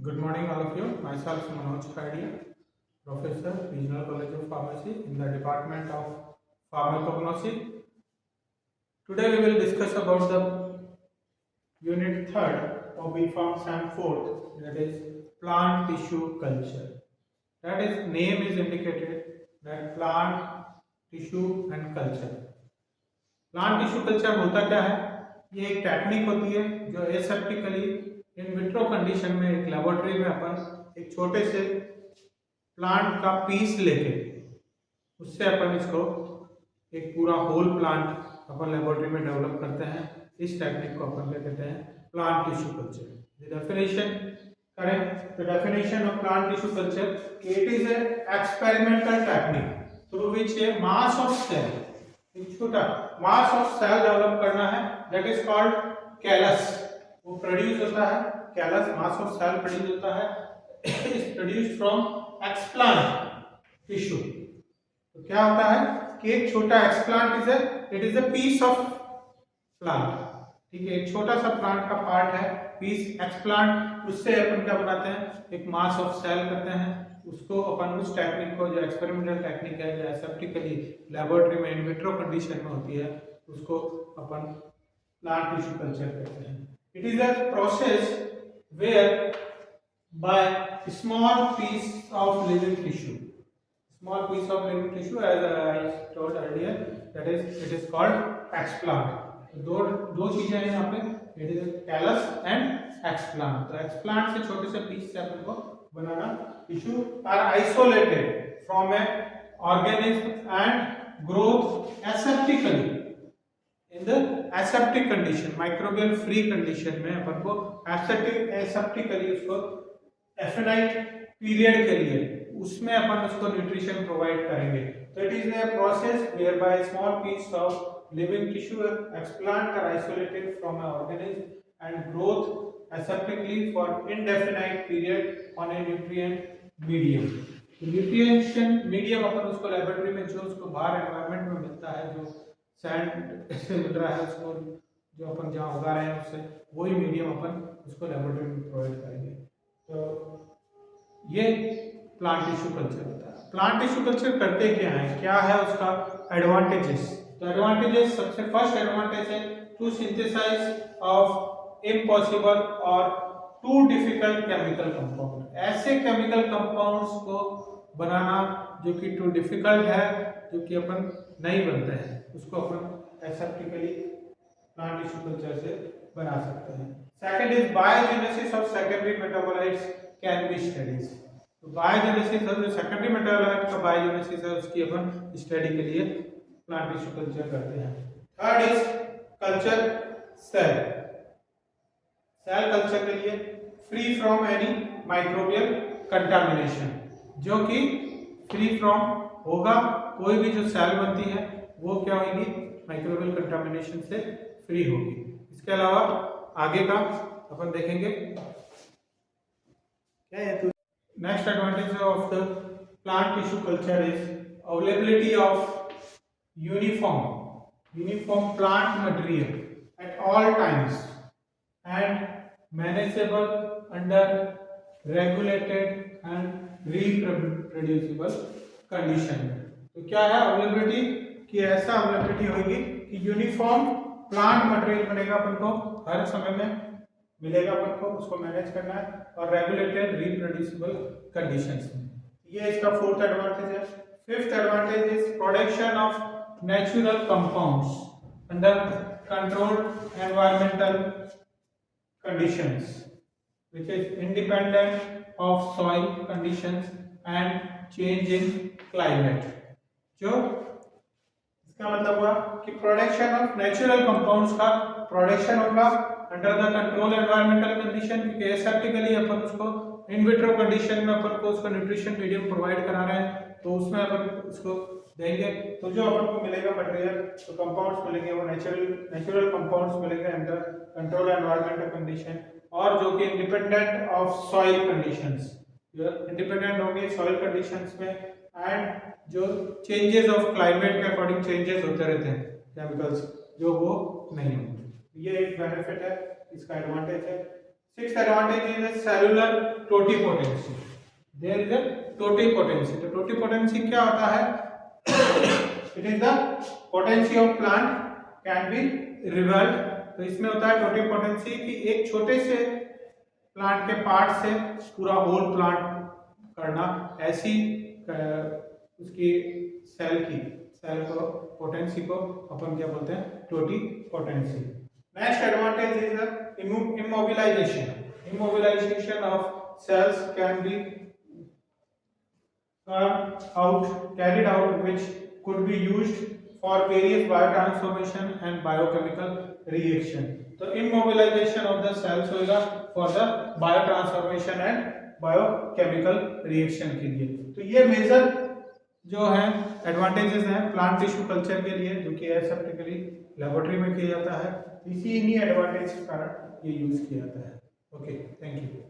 Good morning, all of you. Myself, Manoj Khadia, Professor, Regional College of Pharmacy in the Department of Pharmacognosy. Today we will discuss about the Unit 3rd of BPharm SAM 4th, that is plant tissue culture. That is, name is indicated that plant tissue and culture. Plant tissue culture होता क्या है? ये एक technique होती है जो एसेप्टिकली in vitro condition में एक लेबोरेटरी में अपन एक छोटे से प्लांट का पीस लेके उससे अपन इसको एक पूरा होल प्लांट अपन लेबोरेटरी में डेवलप करते हैं। इस टेक्निक को अपन क्या कहते हैं? Plant tissue culture. The definition करें तो definition of plant tissue culture, it is a experimental technique through which a mass of cell, एक छोटा मास ऑफ सेल डेवलप करना है, दैट इज कॉल्ड कैलस। वो प्रोड्यूस होता है, callus mass of cell produce होता है, is produced from explant tissue. तो क्या होता है कि एक छोटा explant it is a piece of plant, ठीक है, एक छोटा सा प्लांट का पार्ट है पीस एक्सप्लांट, उससे अपन क्या बनाते हैं? एक मास ऑफ सेल करते हैं, उसको अपन उस टेक्निक को जो एक्सपेरिमेंटल टेक्निक है जो एसेप्टिकली लेबोरेटरी में इन विट्रो कंडीशन में होती है उसको अपन प्लांट टिश्यू कल्चर कहते हैं। It is a process whereby small piece of living tissue, small piece of living tissue, as I told earlier, that is it is called explant. दो चीजें हैं यहाँ पे, it is callus and explant। तो explant से छोटे से piece से अपन को बनाना tissue are isolated from a organism and growth aseptically in the aseptic condition, microbial free condition में अपन को aseptically उसको एफिनाइट पीरियड के लिए उसमें अपन उसको न्यूट्रिशन प्रोवाइड करेंगे। तो it is a process whereby small piece of living tissue explant are isolated from a organism and growth aseptically for indefinite period on a nutrient medium. Nutrition medium अपन उसको laboratory में जो उसको बाहर environment में मिलता है, जो सैंड से मिल रहा है उसको, जो अपन जहाँ उगा रहे हैं उससे वही मीडियम अपन उसको लेबोरेटरी में प्रोवाइड करेंगे। तो ये प्लांट टिश्यू कल्चर होता है। प्लांट टिश्यू कल्चर करते क्या है, क्या है उसका एडवांटेजेस? तो एडवांटेजेस, सबसे फर्स्ट एडवांटेज है टू सिंथेसाइज ऑफ इम्पॉसिबल और टू डिफिकल्ट केमिकल कंपाउंड। ऐसे केमिकल कंपाउंड्स को बनाना जो कि टू डिफिकल्ट है, जो कि अपन नहीं बनते हैं, उसको अपन एसेप्टिकली प्लांट टिश्यू कल्चर से बना सकते हैं। Second is biogenesis of secondary metabolites can be studies. तो बायोजेनेसिस जो सेकेंडरी मेटाबोलाइट का बायोजेनेसिस है उसकी अपन स्टडी के लिए प्लांट टिश्यू कल्चर करते हैं। Third is culture cell. Cell culture के लिए free from any microbial contamination, जो कि फ्री फ्रॉम होगा, कोई भी जो सेल बनती है वो क्या होगी? माइक्रोबियल कंटामिनेशन से फ्री होगी। इसके अलावा आगे का अपन देखेंगे क्या है। तो next advantage of the plant tissue culture is availability of uniform plant material at all times and manageable under regulated and reproducible condition. तो क्या है अवेलेबिलिटी की? ऐसा अवेलेबिलिटी होगी कि यूनिफॉर्म प्लांट मटेरियल बनेगा, अपन को हर समय में मिलेगा, अपन को उसको मैनेज करना है, और रेगुलेटेड रिप्रोड्यूसिबल कंडीशंस में। ये इसका फोर्थ एडवांटेज है। Fifth advantage is production of natural compounds under controlled environmental conditions which is independent of soil conditions and change in climate। जो इसका मतलब हुआ कि प्रोडक्शन ऑफ नेचुरल कंपाउंड्स का प्रोडक्शन होगा under the control environmental condition, क्योंकि एसेप्टिकली अपन उसको in vitro condition में अपन को उसका न्यूट्रिशन मीडियम प्रोवाइड करा रहे हैं, तो उसमें अपन उसको देंगे तो जो अपन को मिलेगा मटेरियल, तो कंपाउंड्स मिलेंगे वो नेचुरल कंपाउंड्स मिलेंगे अंडर कंट्रोल एनवायरमेंटल कंडीशन, और जो कि independent of soil conditions, independent होंगे सॉइल कंडीशंस में, एंड जो चेंजेस ऑफ क्लाइमेट के अकॉर्डिंग चेंजेस होते रहते हैं केमिकल्स, जो वो नहीं होंगे। ये एक बेनिफिट है, इसका एडवांटेज है। Sixth advantage is a cellular totipotency. There is a totipotency. तो totipotency क्या होता है? It is the potency of plant can be revealed. तो इसमें होता है totipotency कि एक छोटे से प्लांट के पार्ट से पूरा होल प्लांट करना, ऐसी उसकी सेल को पोटेंसी को अपन क्या बोलते हैं? Totipotency. Next advantage is immobilization. Immobilization of cells can be carried out, which could be used for various biotransformation and biochemical reaction. तो immobilization of the cells होगा for the biotransformation and biochemical reaction के लिए. तो ये major जो है advantages हैं plant tissue culture के लिए, जो कि एसेप्टिकली लेबोरेटरी में किया जाता है. इसी इन्हीं एडवांटेज के कारण ये यूज किया जाता है. Okay, thank you.